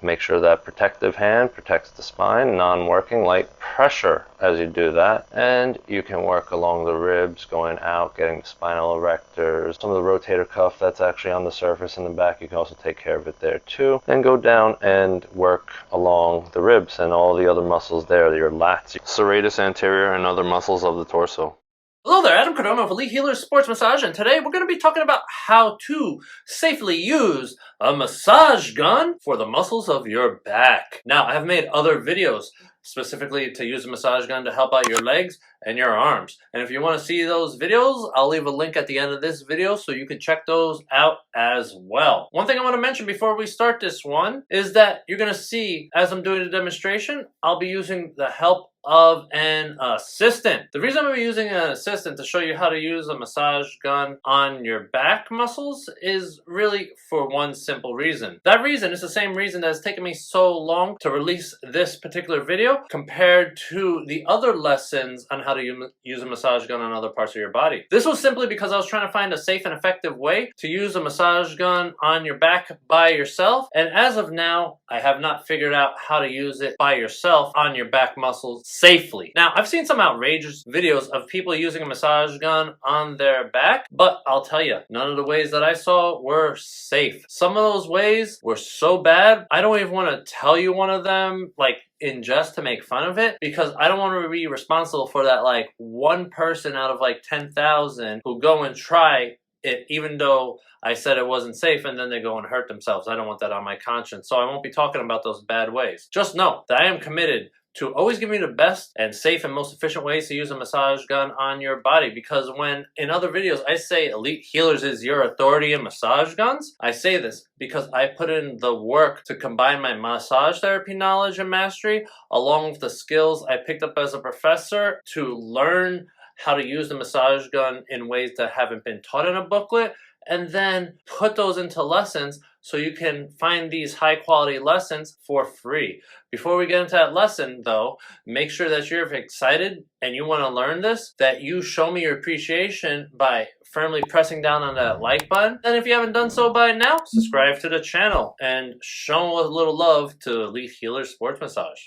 Make sure that protective hand protects the spine, non-working, light pressure as you do that. And you can work along the ribs, going out, getting the spinal erectors, some of the rotator cuff that's actually on the surface in the back. You can also take care of it there too. Then go down and work along the ribs and all the other muscles there, your lats, serratus anterior, and other muscles of the torso. Hello there, Adam Cardona of Elite Healers Sports Massage, and today we're going to be talking about how to safely use a massage gun for the muscles of your back. Now, I have made other videos specifically to use a massage gun to help out your legs and your arms. And if you want to see those videos, I'll leave a link at the end of this video so you can check those out as well. One thing I want to mention before we start this one is that you're going to see, as I'm doing the demonstration, I'll be using the help of an assistant. The reason I'm going to be using an assistant to show you how to use a massage gun on your back muscles is really for one simple reason. That reason is the same reason that has taken me so long to release this particular video compared to the other lessons on how to use a massage gun on other parts of your body. This was simply because I was trying to find a safe and effective way to use a massage gun on your back by yourself, and as of now, I have not figured out how to use it by yourself on your back muscles safely. Now, I've seen some outrageous videos of people using a massage gun on their back, but I'll tell you, none of the ways that I saw were safe. Some of those ways were so bad, I don't even want to tell you one of them, like, in jest to make fun of it, because I don't want to be responsible for that, like, one person out of like 10,000 who go and try it even though I said it wasn't safe, and then they go and hurt themselves. I don't want that on my conscience, so I won't be talking about those bad ways. Just know that I am committed to always giving you the best and safe and most efficient ways to use a massage gun on your body, because when in other videos I say Elite Healers is your authority in massage guns, I say this because I put in the work to combine my massage therapy knowledge and mastery along with the skills I picked up as a professor to learn how to use the massage gun in ways that haven't been taught in a booklet, and then put those into lessons so you can find these high quality lessons for free. Before we get into that lesson though, make sure that you're excited and you want to learn this, that you show me your appreciation by firmly pressing down on that like button. And if you haven't done so by now, subscribe to the channel and show a little love to Elite Healers Sports Massage.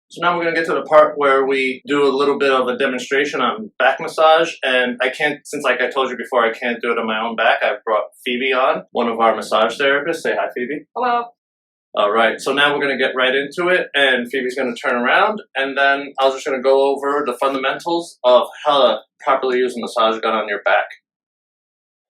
So now we're going to get to the part where we do a little bit of a demonstration on back massage, and I can't, since like I told you before, I can't do it on my own back. I've brought Phoebe on, one of our massage therapists. Say hi, Phoebe. Hello. All right, so now we're going to get right into it, and Phoebe's going to turn around, and then I was just going to go over the fundamentals of how to properly use a massage gun on your back.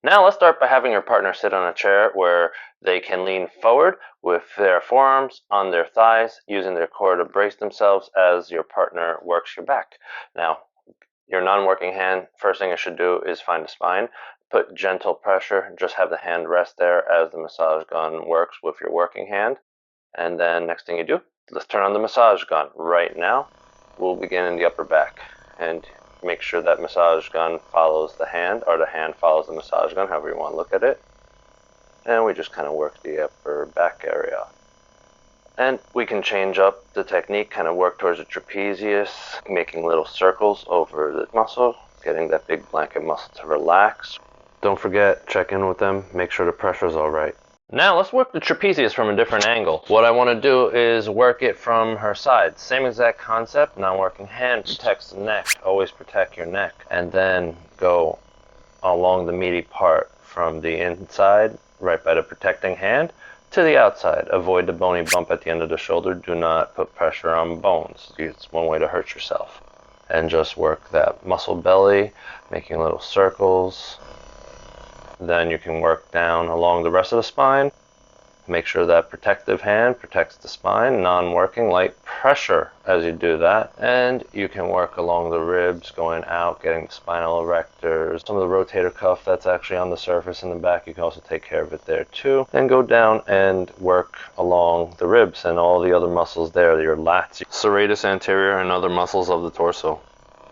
Now let's start by having your partner sit on a chair where they can lean forward with their forearms on their thighs, using their core to brace themselves as your partner works your back. Now, your non-working hand, first thing it should do is find a spine. Put gentle pressure, just have the hand rest there as the massage gun works with your working hand. And then next thing you do, let's turn on the massage gun. Right now, we'll begin in the upper back. And make sure that massage gun follows the hand, or the hand follows the massage gun, however you want to look at it. And we just kind of work the upper back area. And we can change up the technique, kind of work towards the trapezius, making little circles over the muscle, getting that big blanket muscle to relax. Don't forget, check in with them, make sure the pressure is all right. Now let's work the trapezius from a different angle. What I want to do is work it from her side. Same exact concept, non-working hand protects the neck. Always protect your neck. And then go along the meaty part from the inside, right by the protecting hand, to the outside. Avoid the bony bump at the end of the shoulder. Do not put pressure on bones. It's one way to hurt yourself. And just work that muscle belly, making little circles. Then you can work down along the rest of the spine. Make sure that protective hand protects the spine, non-working, light pressure as you do that. And you can work along the ribs, going out, getting the spinal erectors, some of the rotator cuff that's actually on the surface in the back. You can also take care of it there too. Then go down and work along the ribs and all the other muscles there, your lats, serratus anterior, and other muscles of the torso.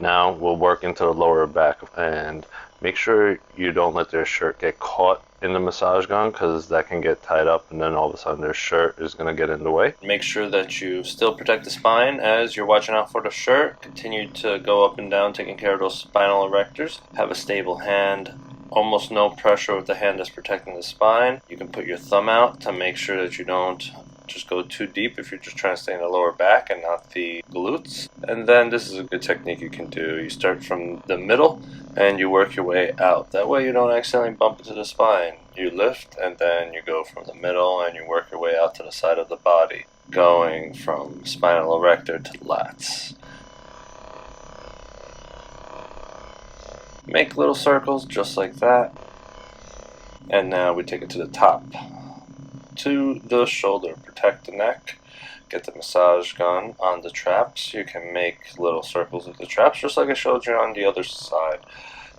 Now we'll work into the lower back, and make sure you don't let their shirt get caught in the massage gun, because that can get tied up and then all of a sudden their shirt is going to get in the way. Make sure that you still protect the spine as you're watching out for the shirt. Continue to go up and down, taking care of those spinal erectors. Have a stable hand. Almost no pressure with the hand that's protecting the spine. You can put your thumb out to make sure that you don't just go too deep if you're just trying to stay in the lower back and not the glutes. And then this is a good technique you can do. You start from the middle and you work your way out. That way you don't accidentally bump into the spine. You lift and then you go from the middle and you work your way out to the side of the body, going from spinal erector to lats. Make little circles just like that. And now we take it to the top, to the shoulder. Protect the neck. Get the massage gun on the traps. You can make little circles with the traps just like I showed you on the other side.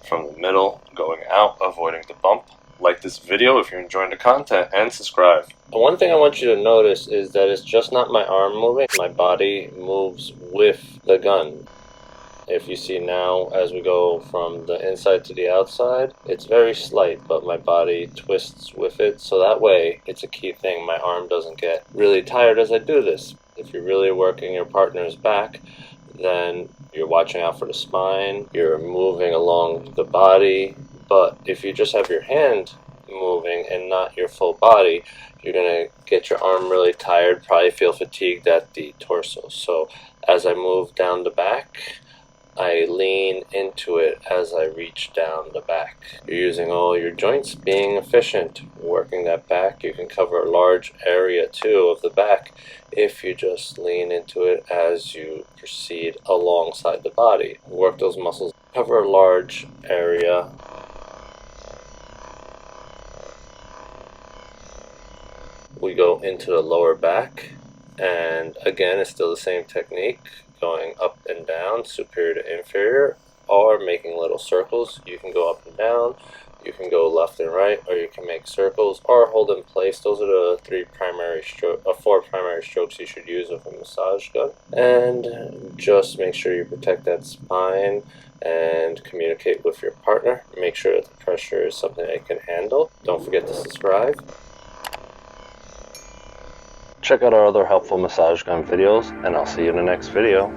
From the middle, going out, avoiding the bump. Like this video if you're enjoying the content, and subscribe. One thing I want you to notice is that it's just not my arm moving. My body moves with the gun. If you see now, as we go from the inside to the outside, it's very slight, but my body twists with it, so that way, it's a key thing, my arm doesn't get really tired as I do this. If you're really working your partner's back, then you're watching out for the spine, you're moving along the body, but if you just have your hand moving and not your full body, you're going to get your arm really tired, probably feel fatigued at the torso. So as I move down the back, I lean into it as I reach down the back. You're using all your joints, being efficient, working that back. You can cover a large area too of the back if you just lean into it as you proceed alongside the body. Work those muscles, cover a large area. We go into the lower back, and again it's still the same technique, going up and down, superior to inferior, or making little circles. You can go up and down, you can go left and right, or you can make circles or hold in place. Those are the four primary strokes you should use with a massage gun. And just make sure you protect that spine and communicate with your partner. Make sure that the pressure is something they can handle. Don't forget to subscribe. Check out our other helpful massage gun videos, and I'll see you in the next video.